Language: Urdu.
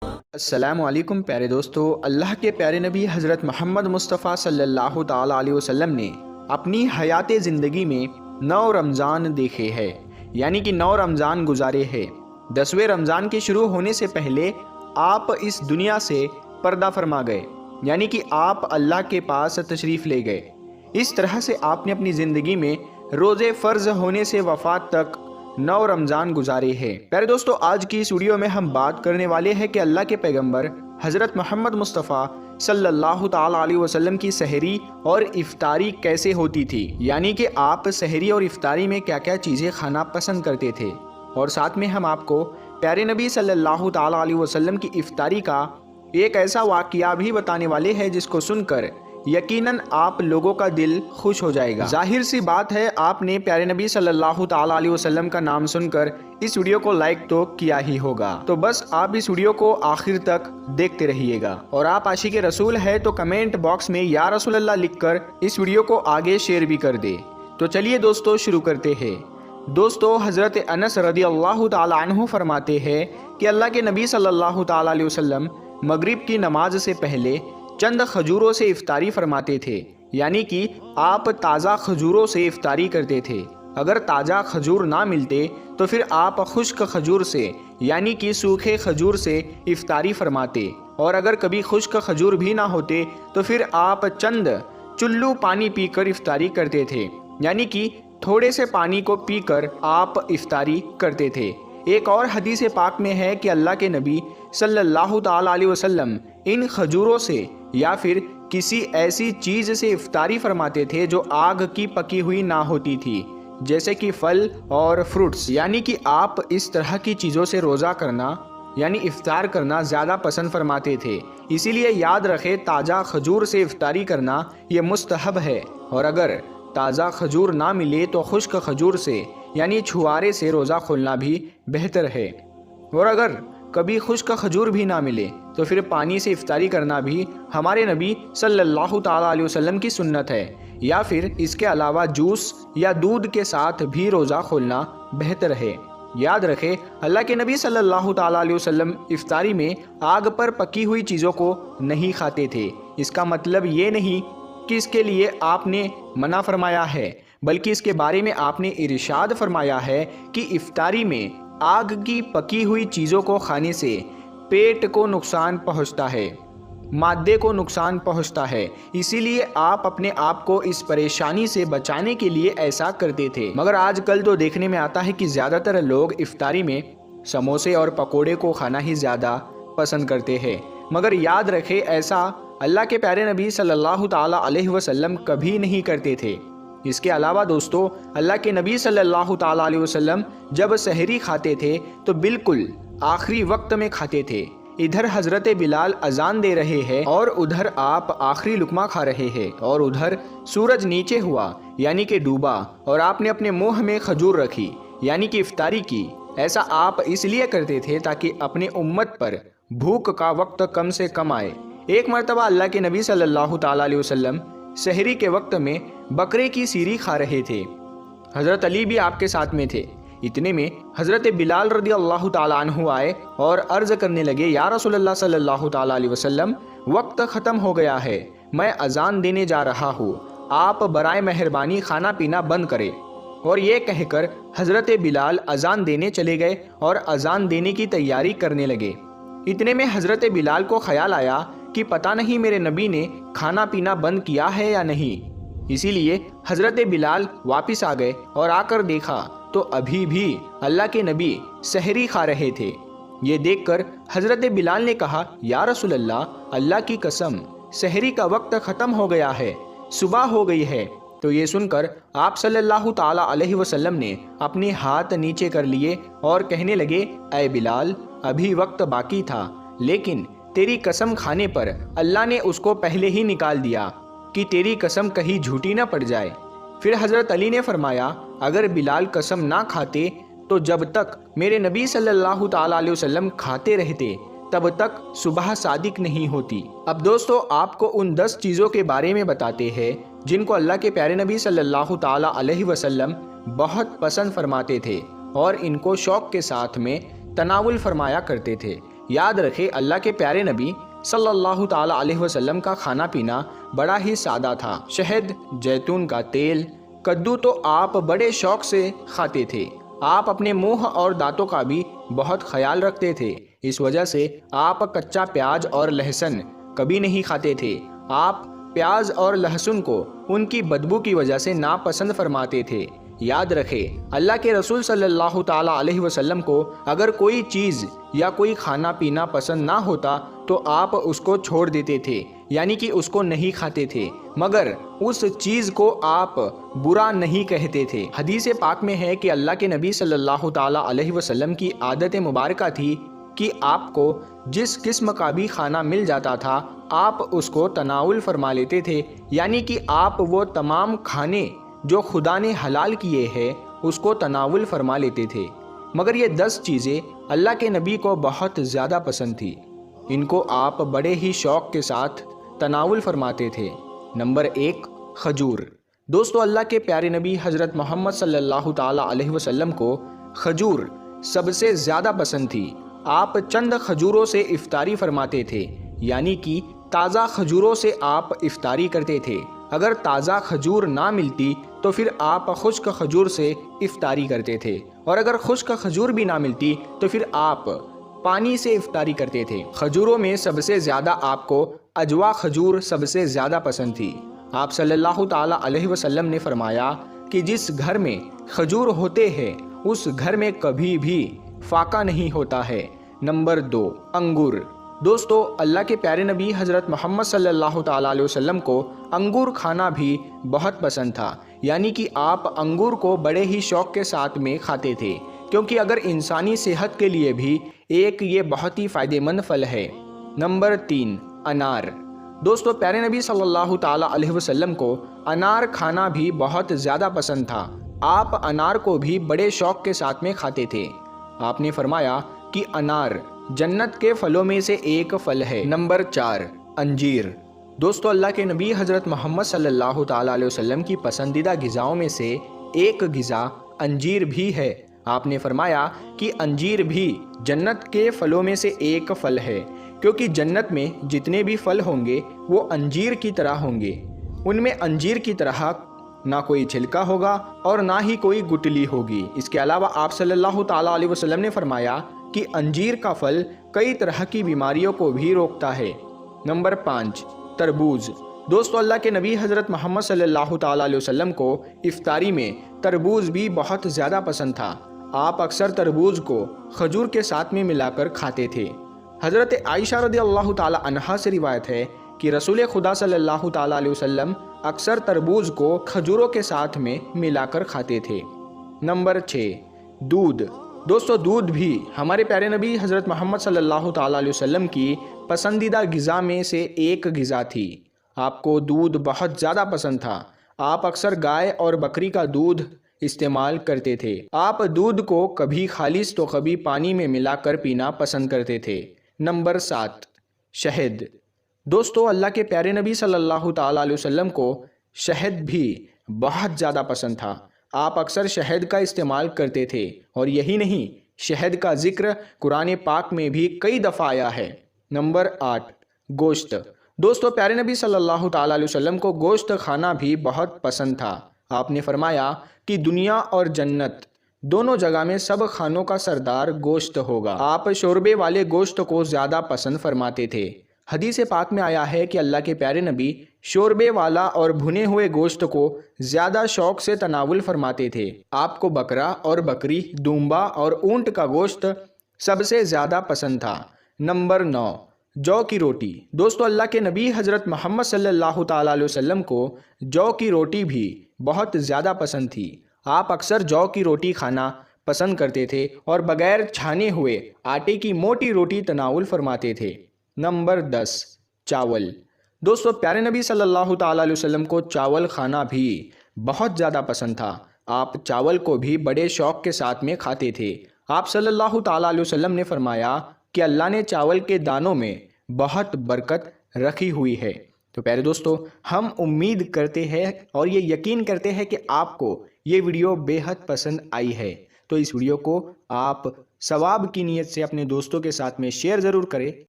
السلام علیکم پیارے دوستو، اللہ کے پیارے نبی حضرت محمد مصطفیٰ صلی اللہ تعالیٰ علیہ وسلم نے اپنی حیات زندگی میں 9 رمضان دیکھے ہیں، یعنی کہ 9 رمضان گزارے ہیں۔ 10ویں رمضان کے شروع ہونے سے پہلے آپ اس دنیا سے پردہ فرما گئے، یعنی کہ آپ اللہ کے پاس تشریف لے گئے۔ اس طرح سے آپ نے اپنی زندگی میں روزے فرض ہونے سے وفات تک 9 رمضان گزارے ہیں۔ پیارے دوستو، آج کی اس ویڈیو میں ہم بات کرنے والے ہیں کہ اللہ کے پیغمبر حضرت محمد مصطفیٰ صلی اللہ تعالیٰ علیہ وسلم کی سحری اور افطاری کیسے ہوتی تھی، یعنی کہ آپ سحری اور افطاری میں کیا کیا چیزیں کھانا پسند کرتے تھے، اور ساتھ میں ہم آپ کو پیارے نبی صلی اللہ تعالیٰ علیہ وسلم کی افطاری کا ایک ایسا واقعہ بھی بتانے والے ہیں جس کو سن کر یقیناً آپ لوگوں کا دل خوش ہو جائے گا۔ ظاہر سی بات ہے، آپ نے پیارے نبی صلی اللہ تعالیٰ علیہ وسلم کا نام سن کر اس ویڈیو کو لائک تو کیا ہی ہوگا، تو بس آپ اس ویڈیو کو آخر تک دیکھتے رہیے گا۔ اور آپ عاشق رسول ہے تو کمنٹ باکس میں یا رسول اللہ لکھ کر اس ویڈیو کو آگے شیئر بھی کر دے۔ تو چلیے دوستو شروع کرتے ہیں۔ دوستو، حضرت انس رضی اللہ تعالیٰ عنہ فرماتے ہیں کہ اللہ کے نبی صلی اللہ تعالیٰ علیہ وسلم مغرب کی نماز سے پہلے چند کھجوروں سے افطاری فرماتے تھے، یعنی کہ آپ تازہ کھجوروں سے افطاری کرتے تھے۔ اگر تازہ کھجور نہ ملتے تو پھر آپ خشک کھجور سے یعنی کہ سوکھے کھجور سے افطاری فرماتے، اور اگر کبھی خشک کھجور بھی نہ ہوتے تو پھر آپ چند چلو پانی پی کر افطاری کرتے تھے، یعنی کہ تھوڑے سے پانی کو پی کر آپ افطاری کرتے تھے۔ ایک اور حدیث پاک میں ہے کہ اللہ کے نبی صلی اللہ تعالیٰ علیہ وسلم ان کھجوروں سے یا پھر کسی ایسی چیز سے افطاری فرماتے تھے جو آگ کی پکی ہوئی نہ ہوتی تھی، جیسے کہ پھل اور فروٹس، یعنی کہ آپ اس طرح کی چیزوں سے روزہ کرنا یعنی افطار کرنا زیادہ پسند فرماتے تھے۔ اسی لیے یاد رکھے، تازہ کھجور سے افطاری کرنا یہ مستحب ہے، اور اگر تازہ کھجور نہ ملے تو خشک کھجور سے یعنی چھوارے سے روزہ کھولنا بھی بہتر ہے، اور اگر کبھی خشک کھجور بھی نہ ملے تو پھر پانی سے افطاری کرنا بھی ہمارے نبی صلی اللہ تعالیٰ علیہ وسلم کی سنت ہے، یا پھر اس کے علاوہ جوس یا دودھ کے ساتھ بھی روزہ کھولنا بہتر ہے۔ یاد رکھے، اللہ کے نبی صلی اللہ تعالیٰ علیہ وسلم افطاری میں آگ پر پکی ہوئی چیزوں کو نہیں کھاتے تھے۔ اس کا مطلب یہ نہیں کہ اس کے لیے آپ نے منع فرمایا ہے، بلکہ اس کے بارے میں آپ نے ارشاد فرمایا ہے کہ افطاری میں آگ کی پکی ہوئی چیزوں کو کھانے سے پیٹ کو نقصان پہنچتا ہے، معدے کو نقصان پہنچتا ہے، اسی لیے آپ اپنے آپ کو اس پریشانی سے بچانے کے لیے ایسا کرتے تھے۔ مگر آج کل تو دیکھنے میں آتا ہے کہ زیادہ تر لوگ افطاری میں سموسے اور پکوڑے کو کھانا ہی زیادہ پسند کرتے ہیں، مگر یاد رکھے ایسا اللہ کے پیارے نبی صلی اللہ تعالیٰ علیہ وسلم کبھی نہیں کرتے تھے۔ اس کے علاوہ دوستو، اللہ کے نبی صلی اللہ تعالیٰ علیہ وسلم جب سحری کھاتے تھے تو بالکل آخری وقت میں کھاتے تھے۔ ادھر حضرت بلال اذان دے رہے ہیں اور ادھر آپ آخری لقمہ کھا رہے ہیں، اور ادھر سورج نیچے ہوا یعنی کہ ڈوبا اور آپ نے اپنے منہ میں کھجور رکھی یعنی کہ افطاری کی۔ ایسا آپ اس لیے کرتے تھے تاکہ اپنے امت پر بھوک کا وقت کم سے کم آئے۔ ایک مرتبہ اللہ کے نبی صلی اللہ تعالیٰ علیہ وسلم سحری کے وقت میں بکرے کی سیری کھا رہے تھے، حضرت علی بھی آپ کے ساتھ میں تھے۔ اتنے میں حضرت بلال رضی اللہ تعالیٰ عنہ آئے اور عرض کرنے لگے، یا رسول اللہ صلی اللہ تعالیٰ علیہ وسلم، وقت ختم ہو گیا ہے، میں اذان دینے جا رہا ہوں، آپ برائے مہربانی کھانا پینا بند کریں۔ اور یہ کہہ کر حضرت بلال اذان دینے چلے گئے اور اذان دینے کی تیاری کرنے لگے۔ اتنے میں حضرت بلال کو خیال آیا کہ پتہ نہیں میرے نبی نے کھانا پینا بند کیا ہے یا نہیں، اسی لیے حضرت بلال واپس آ گئے اور آ کر دیکھا تو ابھی بھی اللہ کے نبی سحری کھا رہے تھے۔ یہ دیکھ کر حضرت بلال نے کہا، یا رسول اللہ، اللہ کی قسم سحری کا وقت ختم ہو گیا ہے، صبح ہو گئی ہے۔ تو یہ سن کر آپ صلی اللہ تعالیٰ علیہ وسلم نے اپنے ہاتھ نیچے کر لیے اور کہنے لگے، اے بلال، ابھی وقت باقی تھا، لیکن تیری قسم کھانے پر اللہ نے اس کو پہلے ہی نکال دیا کہ تیری قسم کہیں جھوٹی نہ پڑ جائے۔ پھر حضرت علی نے فرمایا، اگر بلال قسم نہ کھاتے تو جب تک میرے نبی صلی اللہ تعالیٰ علیہ وسلم کھاتے رہتے تب تک صبح صادق نہیں ہوتی۔ اب دوستو، آپ کو ان 10 چیزوں کے بارے میں بتاتے ہیں جن کو اللہ کے پیارے نبی صلی اللہ تعالیٰ علیہ وسلم بہت پسند فرماتے تھے اور ان کو شوق کے ساتھ میں تناول فرمایا کرتے تھے۔ یاد رکھے اللہ کے پیارے نبی صلی اللہ تعالیٰ علیہ وسلم کا کھانا پینا بڑا ہی سادہ تھا۔ شہد، جیتون کا تیل، کدو تو آپ بڑے شوق سے کھاتے تھے۔ آپ اپنے منہ اور دانتوں کا بھی بہت خیال رکھتے تھے، اس وجہ سے آپ کچا پیاز اور لہسن کبھی نہیں کھاتے تھے۔ آپ پیاز اور لہسن کو ان کی بدبو کی وجہ سے ناپسند فرماتے تھے۔ یاد رکھے اللہ کے رسول صلی اللہ تعالیٰ علیہ وسلم کو اگر کوئی چیز یا کوئی کھانا پینا پسند نہ ہوتا تو آپ اس کو چھوڑ دیتے تھے، یعنی کہ اس کو نہیں کھاتے تھے، مگر اس چیز کو آپ برا نہیں کہتے تھے۔ حدیث پاک میں ہے کہ اللہ کے نبی صلی اللہ تعالیٰ علیہ وسلم کی عادت مبارکہ تھی کہ آپ کو جس قسم کا بھی کھانا مل جاتا تھا آپ اس کو تناول فرما لیتے تھے، یعنی کہ آپ وہ تمام کھانے جو خدا نے حلال کیے ہیں اس کو تناول فرما لیتے تھے۔ مگر یہ 10 چیزیں اللہ کے نبی کو بہت زیادہ پسند تھی، ان کو آپ بڑے ہی شوق کے ساتھ تناول فرماتے تھے۔ نمبر 1، کھجور۔ دوستو، اللہ کے پیارے نبی حضرت محمد صلی اللہ تعالیٰ علیہ وسلم کو کھجور سب سے زیادہ پسند تھی۔ آپ چند کھجوروں سے افطاری فرماتے تھے، یعنی کہ تازہ کھجوروں سے آپ افطاری کرتے تھے۔ اگر تازہ کھجور نہ ملتی تو پھر آپ خشک کھجور سے افطاری کرتے تھے، اور اگر خشک کھجور بھی نہ ملتی تو پھر آپ پانی سے افطاری کرتے تھے۔ کھجوروں میں سب سے زیادہ آپ کو اجوا کھجور سب سے زیادہ پسند تھی۔ آپ صلی اللہ تعالیٰ علیہ وسلم نے فرمایا کہ جس گھر میں کھجور ہوتے ہیں اس گھر میں کبھی بھی فاقہ نہیں ہوتا ہے۔ نمبر 2، انگور۔ دوستو، اللہ کے پیارے نبی حضرت محمد صلی اللہ تعالیٰ علیہ وسلم کو انگور کھانا بھی بہت پسند تھا، یعنی کہ آپ انگور کو بڑے ہی شوق کے ساتھ میں کھاتے تھے، کیونکہ اگر انسانی صحت کے لیے بھی یہ بہت ہی فائدہ مند پھل ہے۔ نمبر 3، انار۔ دوستو، پیارے نبی صلی اللہ تعالیٰ علیہ وسلم کو انار کھانا بھی بہت زیادہ پسند تھا۔ آپ انار کو بھی بڑے شوق کے ساتھ میں کھاتے تھے۔ آپ نے فرمایا کہ انار جنت کے پھلوں میں سے ایک پھل ہے۔ نمبر 4، انجیر۔ دوستو، اللہ کے نبی حضرت محمد صلی اللہ تعالیٰ علیہ وسلم کی پسندیدہ غذاؤں میں سے ایک غذا انجیر بھی ہے۔ آپ نے فرمایا کہ انجیر بھی جنت کے پھلوں میں سے ایک پھل ہے، کیونکہ جنت میں جتنے بھی پھل ہوں گے وہ انجیر کی طرح ہوں گے۔ ان میں انجیر کی طرح نہ کوئی چھلکا ہوگا اور نہ ہی کوئی گٹلی ہوگی۔ اس کے علاوہ آپ صلی اللہ تعالیٰ علیہ وسلم نے فرمایا کہ انجیر کا پھل کئی طرح کی بیماریوں کو بھی روکتا ہے۔ نمبر 5، تربوز۔ دوستو، اللہ کے نبی حضرت محمد صلی اللہ تعالیٰ علیہ وسلم کو افطاری میں تربوز بھی بہت زیادہ پسند تھا۔ آپ اکثر تربوز کو کھجور کے ساتھ میں ملا کر کھاتے تھے۔ حضرت عائشہ رضی اللہ تعالیٰ عنہا سے روایت ہے کہ رسول خدا صلی اللہ تعالیٰ علیہ وسلم اکثر تربوز کو کھجوروں کے ساتھ میں ملا کر کھاتے تھے۔ نمبر 6، دودھ۔ دوستو، دودھ بھی ہمارے پیارے نبی حضرت محمد صلی اللہ تعالیٰ علیہ وسلم کی پسندیدہ غذا میں سے ایک غذا تھی۔ آپ کو دودھ بہت زیادہ پسند تھا۔ آپ اکثر گائے اور بکری کا دودھ استعمال کرتے تھے۔ آپ دودھ کو کبھی خالص تو کبھی پانی میں ملا کر پینا پسند کرتے تھے۔ نمبر 7، شہد۔ دوستو، اللہ کے پیارے نبی صلی اللہ تعالیٰ علیہ وسلم کو شہد بھی بہت زیادہ پسند تھا۔ آپ اکثر شہد کا استعمال کرتے تھے، اور یہی نہیں، شہد کا ذکر قرآن پاک میں بھی کئی دفعہ آیا ہے۔ نمبر 8، گوشت۔ دوستو، پیارے نبی صلی اللہ تعالیٰ علیہ وسلم کو گوشت کھانا بھی بہت پسند تھا۔ آپ نے فرمایا کہ دنیا اور جنت دونوں جگہ میں سب کھانوں کا سردار گوشت ہوگا۔ آپ شوربے والے گوشت کو زیادہ پسند فرماتے تھے۔ حدیث پاک میں آیا ہے کہ اللہ کے پیارے نبی شوربے والا اور بھنے ہوئے گوشت کو زیادہ شوق سے تناول فرماتے تھے۔ آپ کو بکرا اور بکری، دمبا اور اونٹ کا گوشت سب سے زیادہ پسند تھا۔ نمبر 9، جو کی روٹی۔ دوستو، اللہ کے نبی حضرت محمد صلی اللہ تعالیٰ علیہ وسلم کو جو کی روٹی بھی بہت زیادہ پسند تھی۔ آپ اکثر جو کی روٹی کھانا پسند کرتے تھے اور بغیر چھانے ہوئے آٹے کی موٹی روٹی تناول فرماتے تھے۔ نمبر 10، چاول۔ دوستو، پیارے نبی صلی اللہ تعالیٰ علیہ وسلم کو چاول کھانا بھی بہت زیادہ پسند تھا۔ آپ چاول کو بھی بڑے شوق کے ساتھ میں کھاتے تھے۔ آپ صلی اللہ تعالیٰ علیہ وسلم نے فرمایا کہ اللہ نے چاول کے دانوں میں بہت برکت رکھی ہوئی ہے۔ تو پیارے دوستو، ہم امید کرتے ہیں اور یہ یقین کرتے ہیں کہ آپ کو یہ ویڈیو بے حد پسند آئی ہے۔ تو اس ویڈیو کو آپ ثواب کی نیت سے اپنے دوستوں کے ساتھ میں شیئر ضرور کریں۔